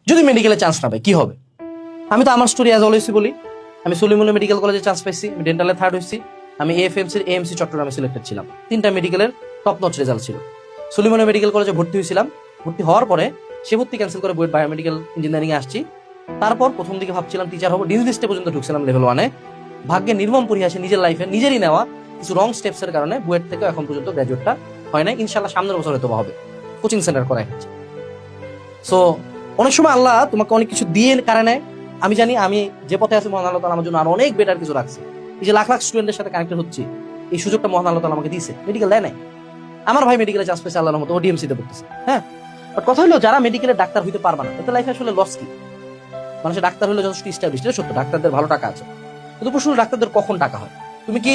যদি মেডিকেলে চান্স না পাই কি হবে? আমি তো আমার স্টোরি অ্যাজ অলওয়েজ বলি, আমি সলিমুল্লাহ মেডিকেল কলেজে চান্স পাইছি, আমি ডেন্টালে থার্ড হয়েছি, আমি এএমসি চট্টগ্রামে সিলেক্টেড ছিলাম, 3টা মেডিকেলের টপ নচ রেজাল্ট ছিল। সলিমুল্লাহ মেডিকেল কলেজে ভর্তি হয়েছিলাম, ভর্তি হওয়ার পরে সে ভর্তি ক্যান্সেল করে বুয়েট বায়োমেডিক্যাল ইঞ্জিনিয়ারিং এ আসছি। তারপর প্রথম দিকে ভাবছিলাম টিচার হবো, ডিন লিস্টে পর্যন্ত ঢুকছিলাম লেভেল 1-এ। ভাগ্যে নির্মম পরিহাসে নিজের লাইফে নিজেরই নেওয়া কিছু রং স্টেপসের কারণে বুয়েট থেকে এখন পর্যন্ত গ্র্যাজুয়েটটা হয় নাই। ইনশাল্লাহ সামনের বছর হয়তো হবে, কোচিং সেন্টার করাই হচ্ছে। সো অনেক সময় আল্লাহ তোমাকে অনেক কিছু দিয়ে কারণে, আমি জানি আমি যে পথে আছি মহান আল্লাহ তাআলা আমার জন্য আরো অনেক বেটার কিছু রাখছে। এই যে লাখ লাখ স্টুডেন্টের সাথে কানেক্টেড হচ্ছে, এই সুযোগটা মহান আল্লাহ তাআলা আমাকে দিয়েছে। মেডিকেল দেয় নাই, আমার ভাই মেডিকেলে চান্স পেয়েছে আল্লাহর মতো, ও ডিএমসি তে পড়তেছে। হ্যাঁ, বাট কথা হলো যারা মেডিকেলের ডাক্তার হইতে পারবে না তাদের লাইফে আসলে লস কি? মানুষের ডাক্তার হলে যথেষ্ট ইস্টাবলিশ, এটা সত্য, ডাক্তারদের ভালো টাকা আছে, কিন্তু প্রশ্ন ডাক্তারদের কখন টাকা হয়? তুমি কি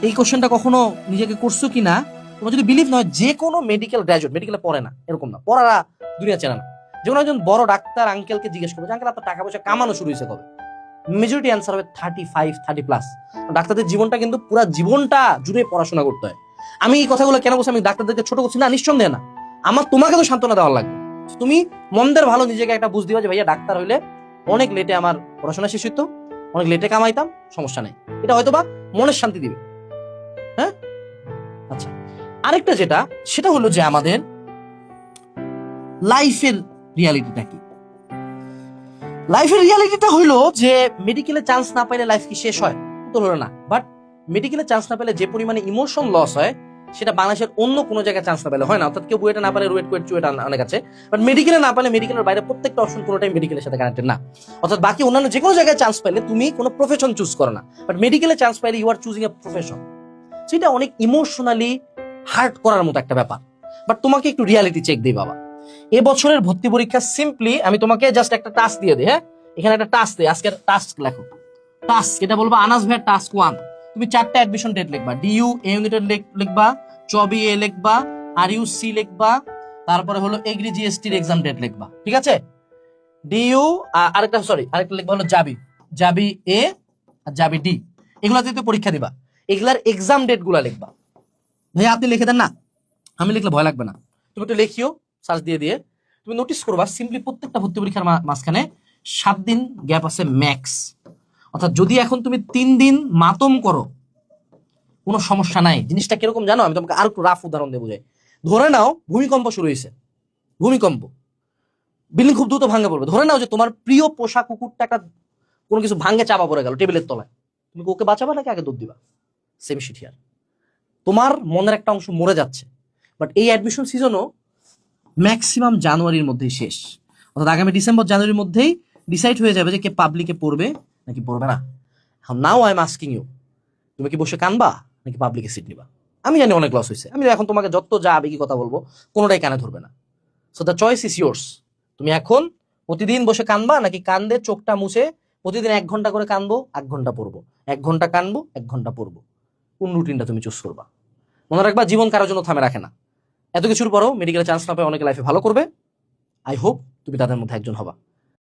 এই কোশ্চেনটা কখনো নিজেকে করছো কি না? তোমার যদি বিলিভ নয় যে কোনো মেডিকেল গ্র্যাজুয়েট মেডিকেলে পড়ে না, এরকম না, পড়ারা দুনিয়া চেনা না। যেমন একজন বড় ডাক্তার আঙ্কেলকে জিজ্ঞেস করবে, আঙ্কেল আপনার টাকা পয়সা কামানো শুরু হয়েছে কবে? মেজরিটি অ্যান্সার হবে 35-30+। ডাক্তারদের জীবনটা কিন্তু পুরো জীবনটা জুড়ে পড়াশোনা করতে হয়। আমি এই কথাগুলো কেন বলছি? আমি ডাক্তারদেরকে ছোট করছি না, নিঃসন্দেহে না। আমার তোমাকে তো সান্ত্বনা দেওয়ার লাগবে। তুমি মন্দের ভালো নিজেকে একটা বুঝ দিবা যে ভাইয়া ডাক্তার হইলে অনেক লেটে আমার পড়াশোনা শেষ হইতো, অনেক লেটে কামাইতাম, সমস্যা নেই। এটা হয়তো বা মনের শান্তি দিবে। হ্যাঁ, আচ্ছা, আরেকটা যেটা সেটা হলো যে আমাদের লাইফের রিয়ালিটিটা কি? লাইফের রিয়ালিটিটা হইলো যে মেডিকেলে চান্স না পাইলে লাইফ কি শেষ হয়? তো হলো না। বাট মেডিকেলে চান্স না পেলে যে পরিমাণে ইমোশন লস হয় সেটা বাংলাদেশের অন্য কোনো জায়গায় চান্স না পেলে হয় না। অর্থাৎ কেউ বুয়েটে না পারে রুয়েট কুয়েট চুয়েট অনেক আছে, বাট মেডিকেলে না পালে মেডিকেলের বাইরে প্রত্যেকটা অপশন কোনোটাই মেডিকেলের সাথে কানেক্টেড না। অর্থাৎ বাকি অন্যান্য যে কোনো জায়গায় চান্স পাইলে তুমি কোনো প্রফেশন চুজ করো না, বাট মেডিকেলে চান্স পাইলে you are choosing a profession. সেটা অনেক ইমোশনালি হার্ট করার মতো একটা ব্যাপার। বাট তোমাকে একটু রিয়ালিটি চেক দিই বাবা। এবছরের ভর্তি পরীক্ষা সিম্পলি আমি তোমাকে জাস্ট একটা টাস্ক দিয়ে দিই। হ্যাঁ, এখানে একটা টাস্ক দিই, আজকের টাস্ক লেখো। টাস্ক এটা বলবো আনাস ভাইয়ের টাস্ক 1, তুমি 4টা অ্যাডমিশন ডেট লিখবা। ডিইউ এ ইউনিটের লিখবা, চবি এ লিখবা, আরইউ সি লিখবা, তারপরে হলো এগ্রি জিএসটির এক্সাম ডেট লিখবা। ঠিক আছে? ডিইউ আরেকটা লিখবা হলো জাবি, জাবি এ আর জাবি ডি, এগুলাতে তো পরীক্ষা দিবা, এগুলার এক্সাম ডেট গুলা লিখবা। ভাই আপনি লিখে দেন না, আমি লিখলে ভয় লাগবে না, তুমি একটু লিখিও সার্চ দিয়ে দিয়ে। তুমি নোটিস করবা সিম্পলি প্রত্যেকটা ভর্তি পরীক্ষার মাঝখানে 7 দিন গ্যাপ আছে ম্যাক্স। অর্থাৎ যদি এখন তুমি 3 দিন মাতম করো কোনো সমস্যা নাই। জিনিসটা কিরকম জানো? আমি তোমাকে আর একটু রাফ উদাহরণ দিয়ে বুঝাই। ধরে নাও ভূমিকম্প শুরু হয়েছে, ভূমিকম্প, বিল্ডিং খুব দ্রুত ভাঙে পড়বে। ধরে নাও যে তোমার প্রিয় পোষা কুকুরটা একটা কোনো কিছু ভাঙে চাপা পড়ে গেল টেবিলের তলায়, তুমি ওকে বাঁচাবা নাকি আগে দৌড় দিবা? সেম শিট হিয়ার, তোমার মনের একটা অংশ মরে যাচ্ছে, বাট এই অ্যাডমিশন সিজনও ম্যাক্সিমাম জানুয়ারির মধ্যেই শেষ। অর্থাৎ আগামী ডিসেম্বর জানুয়ারির মধ্যেই ডিসাইড হয়ে যাবে যে কে পাবলিকে পড়বে নাকি পড়বে না। Now I am asking you, তুমি কি বসে কানবা নাকি পাবলিকে সিট নিবা? আমি জানি অনেক লস হয়েছে, আমি এখন তোমাকে যত যা আবেগী কথা বলবো কোনোটাই কানে ধরবে না। So the choice is yours. তুমি এখন প্রতিদিন বসে কানবা নাকি কান্দে চোখটা মুছে প্রতিদিন 1 ঘন্টা করে কানবো, 1 ঘন্টা পড়বো, 1 ঘন্টা কানবো, 1 ঘন্টা পড়বো? কোন রুটিনটা তুমি চুজ করবা? মনে রাখবা জীবন কারোর জন্য থামে রাখে না। এত কিছুর পরও মেডিকেলে চান্স না পেয়ে অনেকে লাইফে ভালো করবে। আই হোপ তুমি তাদের মধ্যে একজন হবা।